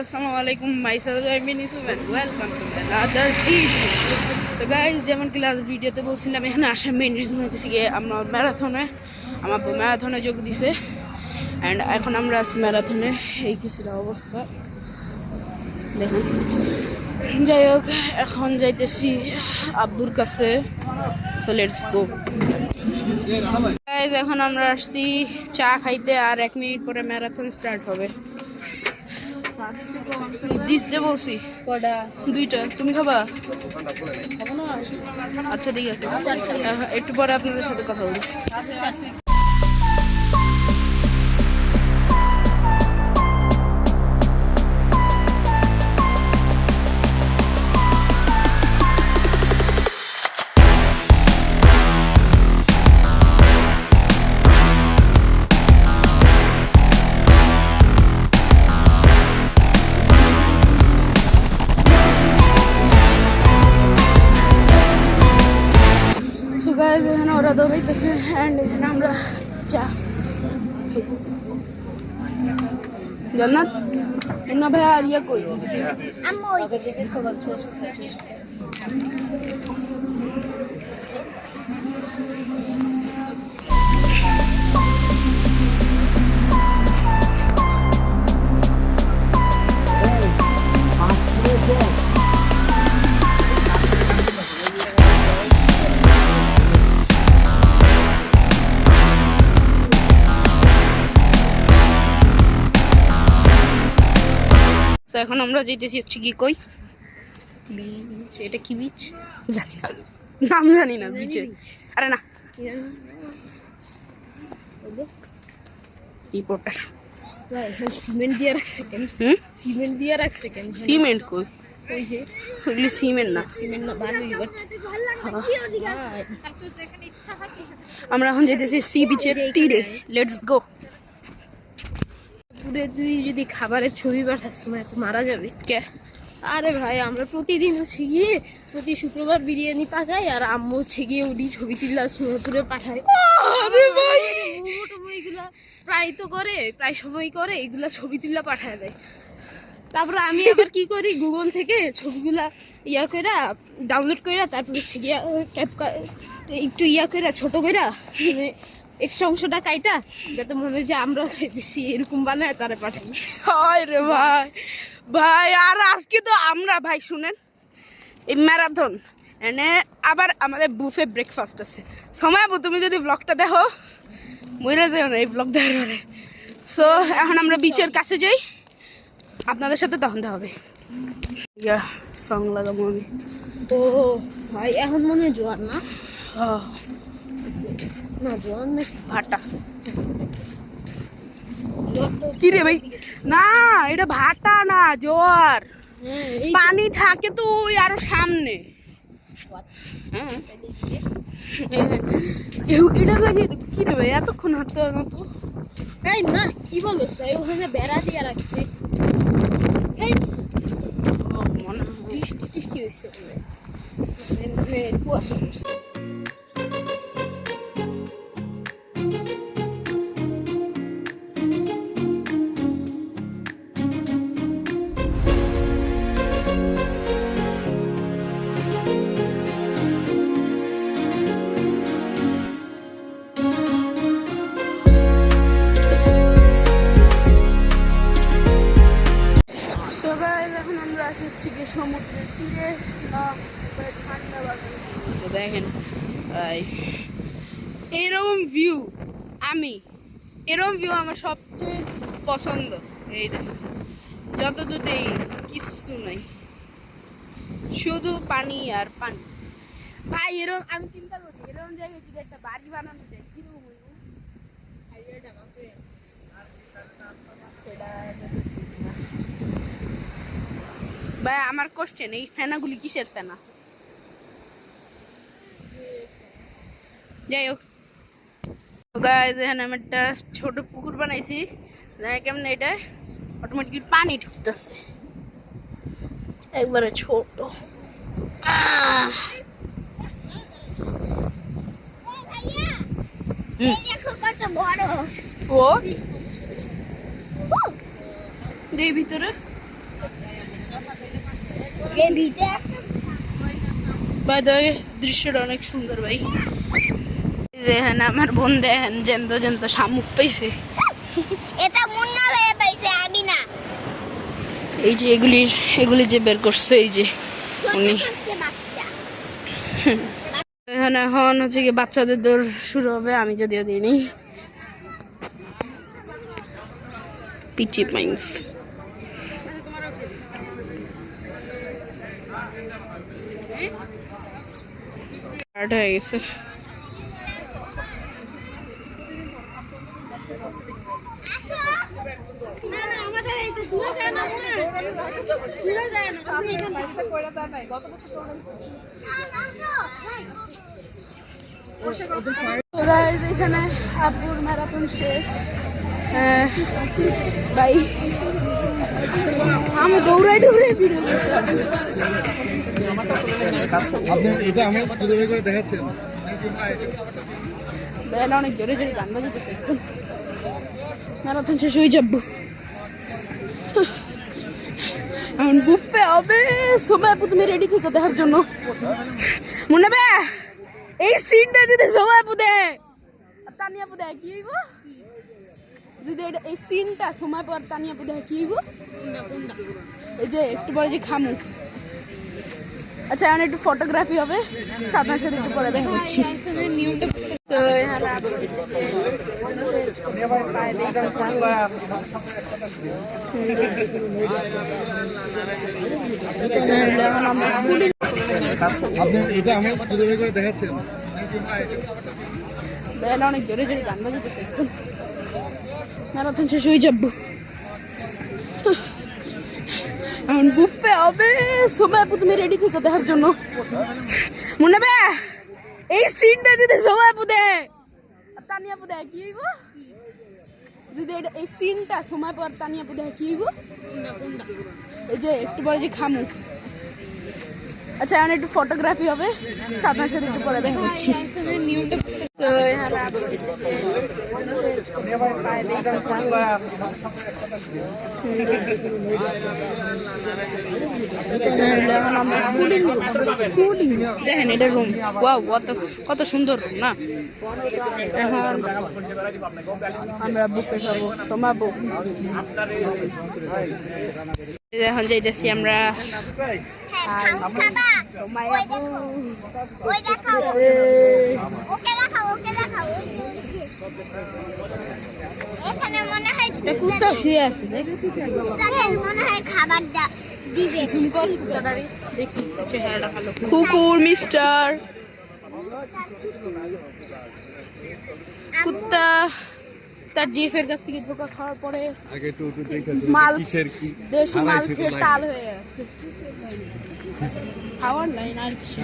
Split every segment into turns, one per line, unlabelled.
Assalamualaikum, myself Amin Yusuf and welcome to another video. So guys, যেমন কি last ভিডিওতে বলছিলাম এখানে আসার মেইন রিজন হচ্ছে গিয়ে আমার ম্যারাথনে যোগ দিছে এন্ড এখন আমরা আছি ম্যারাথনে এই কিছুটা অবস্থা দেখুন। যাই হোক এখন যাইতেছি আব্বুর কাছে, সো লেটস গো গাইজ। এখন আমরা আসছি চা খাইতে, আর 1 মিনিট পরে ম্যারাথন স্টার্ট হবে। দিতে বলছি কটা? 2টা। তুমি খাবা? আচ্ছা ঠিক আছে, একটু পরে আপনাদের সাথে কথা বলি। এখানে ওরা দৌড়াইতেছে অ্যান্ড এখানে আমরা চা খাইতেছি। জান্নাত না ভাইয়া আর ইয়ে কই এখন আমরা যেতেছি হচ্ছে কি কই বিচ। এটা কি বিচ জানি না, নাম জানি না বিচের। আরে না রিপোর্টার সিমেন্ট দিয়ে রাখছে কেন? সিমেন্ট দিয়ে রাখছে কেন? সিমেন্ট কই? ওই যে ওইগুলো সিমেন্ট না, সিমেন্ট না বালুই। বাট আমরা এখন যেতেছি সি বিচের তীরে। Let's go. পুরে তুই যদি খাবারের ছবি পাঠাস সময় তো মারা যাবে। কে? আরে ভাই আমরা প্রতিদিন হচ্ছে গিয়ে প্রতি শুক্রবার বিরিয়ানি পাঠাই, আর আম্মু হচ্ছে গিয়ে উনি ছবি তুললা সুন্দরপুরে পাঠায়। আরে ভাই এগুলা প্রায় সময় করে এগুলা ছবি তুললা পাঠায় দেয়। তারপরে আমি আবার কি করি, গুগল থেকে ছবিগুলা ইয়া কইরা ডাউনলোড কইরা তারপর হচ্ছে গিয়া একটু ইয়া কইরা ছোট কইরা এক্সট্রা অংশটা কাইটা যাতে মনে হয় যে আমরা খাইতেছি এরকম বানায় তারা পাঠাই। হয় রে ভাই ভাই। আর আজকে তো আমরা ভাই শুনেন এই ম্যারাথন এনে আবার আমাদের বুফে ব্রেকফাস্ট আছে। সময় আবু তুমি যদি ব্লগটা দেখো মরে যাও না এই ব্লগ দেখার পরে। সো এখন আমরা বিচের কাছে যাই, আপনাদের সাথে তখন হবে। ইয়া সং লাগাবো আমি। ও ভাই এখন মনে হয় জোয়ার না? না জোয়ার নাকি ভাটা? কি রে ভাই? না এটা ভাটা না, জোয়ার। পানি থাকে তো ওই আরো সামনে। এটা লাগে কি রে ভাই? এতক্ষণ হাঁটতে হবে না তো? তাই না কি বলো? ওখানে বেড়া দিয়ে রাখছে। মনে হয় বৃষ্টি টিষ্টি হয়েছে, কুয়াশা পড়ছে। সমুদ্রের তীরে ঠান্ডা বাগান দেখেন এরকম ভিউ আমার সবচেয়ে পছন্দ। এই দেখেন যত দূরে কিচ্ছু নাই, শুধু পানি আর পানি। ভাই এরকম আমি চিন্তা করি এরকম জায়গায় যদি একটা বাড়ি বানানো যায় কিরকম হইব? ভাই আমার কোশ্চেন, এই ফেনাগুলি কিসের ফেনা? যাই হোক গাইস, এখানে আমি একটা ছোট পুকুর বানাইছি। কেমন এটা অটোমেটিক্যালি পানি ঢুকতেছে একবারে ছোট। ও এই ভিতরে
বাই দ্য ওয়ে দৃশ্যটা অনেক সুন্দর ভাই। দেখেন আমার বোন দেখেন জ্যান্ত জ্যান্ত শামুক পাইছে।
এটা মুন্না ভাই পাইছে, আমি না।
এই যে এগুলি যে বের করছে এই যে উনি।
বাচ্চা
এখন হচ্ছে কি বাচ্চাদের দৌড় শুরু হবে, আমি যদিও দিইনি। পিচি পাইন্স স্টার্ট হয়ে গেছে। এখানে আপুর ম্যারাথন শেষ। ভাই আমি দৌড়াই ভিডিও করছি।
আপনি এটা আমার ভিডিও করে দেখাচ্ছেন?
বেলা অনেক জোরে জোরে গান বাজাতেছে। ম্যারাথন শেষ হয়ে যাবো এখন বুফে হবে। সময় তুমি রেডি থেকে দেখার জন্য মনে বে এই সিনটা যদি সময় পুদে তানিয়া পুদে কি হইব? যদি এই সিনটা সময় পর তানিয়া পুদে কি হইব? এই যে একটু পরে যে খামু। আচ্ছা এখন একটু ফটোগ্রাফি হবে, আপনার সাথে একটু পরে দেখা হচ্ছি।
আপনি এটা আমার ভিডিও করে দেখাচ্ছেন?
বেলা অনেক জোরে জোরে গান বাজাতেছে। ম্যারাথন শেষ হয়ে যাবো এখন বুফে হবে। সময় তুমি রেডি থেকে দেখার জন্য মনে বে এই সিনটা যদি সময় পুদে তানিয়া পুদে কি হইব? যদি এই সিনটা সময় পর তানিয়া পুদে কি হইব? এই যে একটু পরে যে খামু। আচ্ছা এখন একটু ফটোগ্রাফি হবে, আপনার সাথে একটু পরে দেখা হচ্ছি। দেখেন এটা রুম, ওয়াও কত সুন্দর রুম না। এখন আমরা বুকে খাবো, সোমাবো। এখন যাইতেছি আমরা শুয়ে আছে,
মনে হয় খাবার দিবে।
দেখি চেহারাটা ভালো। কুকুর মিস্টার কুত্তা তার জিএফের কাছ থেকে ধোকা খাওয়ার পরে মাল দেশি মাল খেয়ে টাল হয়ে গেছে। খাওয়ার লাইন আর কিছু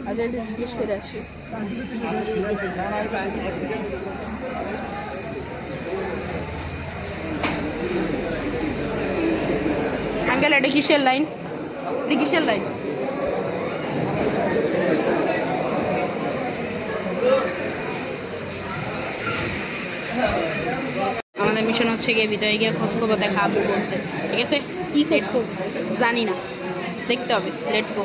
আজ এটা জিজ্ঞেস করে আসি। আঙ্কেল এটা কিসের লাইন? এটা কিসের লাইন? আমাদের মিশন হচ্ছে গিয়ে ভিতরে গিয়ে খোঁজখবর দেখা, আবু বলছে। ঠিক আছে, কি খোঁজখবর জানি না, দেখতে হবে। Let's go.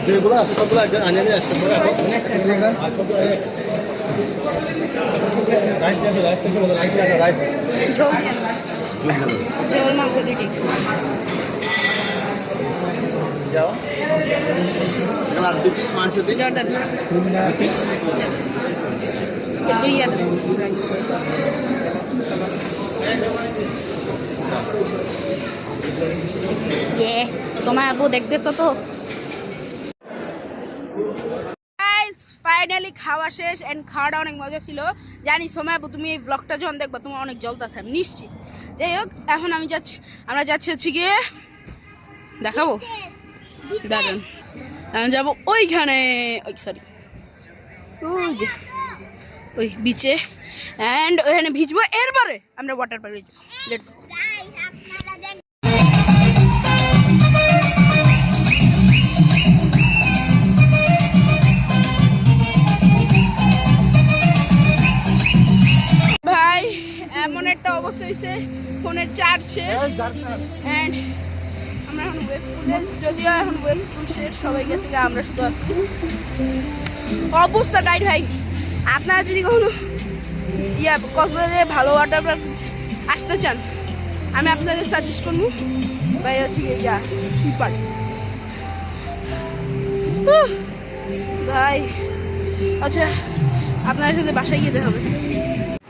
যেগুলো আছে সবগুলো একজন আনিয়ে নিয়ে আসতে পারে রাইস আছে রাইস আছে রাইস আছে রাইস
ঝোল দিয়ে ঝোল মাংস দুটি
যাও আর দুটি মাংস দিন
জর্দার একটু ইয়া দেন। সময় আপু দেখতেছো তো ফাইনালি খাওয়া শেষ এন্ড খাওয়াটা অনেক মজা ছিল। জানি সময় আপু তুমি এই ব্লগটা যখন দেখবা তোমার অনেক জ্বলতেছে আমি নিশ্চিত। যাই হোক এখন আমরা যাচ্ছি হচ্ছে গিয়ে দেখাবো দাঁড়ান আমি যাবো ওইখানে ওই সরি ওই বিচে অ্যান্ড ওইখানে ভিজবো এরপরে আমরা ওয়াটার পার্কে যাবো। Let's go.
আপনারা দেখ
ভাই এমন একটা অবস্থা হয়েছে ফোনের চার্জ শেষ অ্যান্ড আমরা এখন ওয়েব স্কুলে যদিও এখন ওয়েব স্কুল শেষ সবাই গেছে গিয়ে আমরা শুধু আসছি অবস্থা টাইট ভাই। আপনারা যদি কখনো কক্সবাজারে ভালো ওয়াটার পার্ক আসতে চান আমি আপনাদের সাজেস্ট করবো ভাই হচ্ছে ইয়া সুইপার ভাই। আচ্ছা আপনাদের সাথে বাসায় যেতে হবে।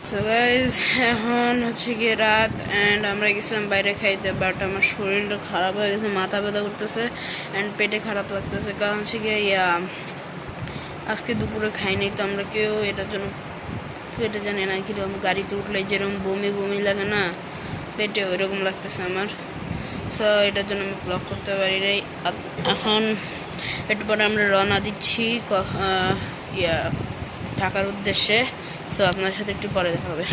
সো গাইজ এখন হচ্ছে গিয়ে রাত অ্যান্ড আমরা গেছিলাম বাইরে খাইতে বাট আমার শরীরটা খারাপ হয়ে গেছে মাথা ব্যথা করতেছে অ্যান্ড পেটে খারাপ লাগতেছে কারণ হচ্ছে গিয়ে আজকে দুপুরে খাইনি তো আমরা কেউ এটার জন্য পেটে জানি না কীরকম গাড়িতে উঠলে যেরকম বমি বমি লাগে না পেটে ওইরকম লাগতেছে আমার। সো এটার জন্য আমি ব্লগ করতে পারি নাই। এখন একটু পরে আমরা রওনা দিচ্ছি ঢাকার উদ্দেশ্যে। সো আপনার সাথে একটু পরে দেখা হবে।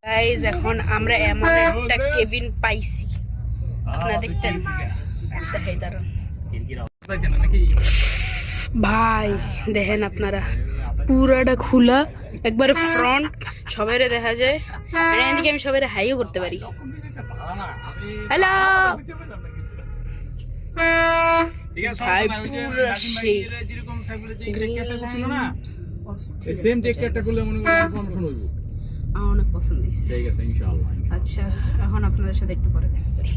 গাইজ এখন আমরা এমন একটা কেবিন পাইছি আপনারা দেখতেন দেখাই দাঁড়ান ভাই দেখেন আপনারা পুরাটা খোলা একবারে ফ্রন্ট সবাইরে দেখা যায় আর এদিকে আমি সবাইরে হাইও করতে পারি। হ্যালো ভাই পুরা সেই
সেম টেক্সচারটা করলে মনে করেন প্রমোশন হইব।
আমার অনেক পছন্দ হয়েছে।
ঠিক আছে ইনশাআল্লাহ।
আচ্ছা এখন আপনাদের সাথে একটু পরে দেখা করি।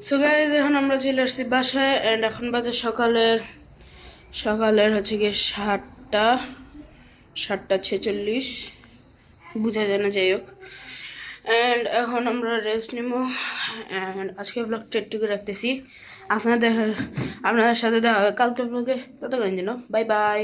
সো গাইস এখন আমরা চলে আসছি বাসায় এন্ড এখন বাজে সকালের হচ্ছে গিয়ে 7:46 বোঝা যায় না যাই হোক অ্যান্ড এখন আমরা রেস্ট নিব অ্যান্ড আজকে ব্লগটা একটুকু রাখতেছি। আপনাদের সাথে দেখা হবে কালকে ব্লগে। ততক্ষণ যেন বাই বাই।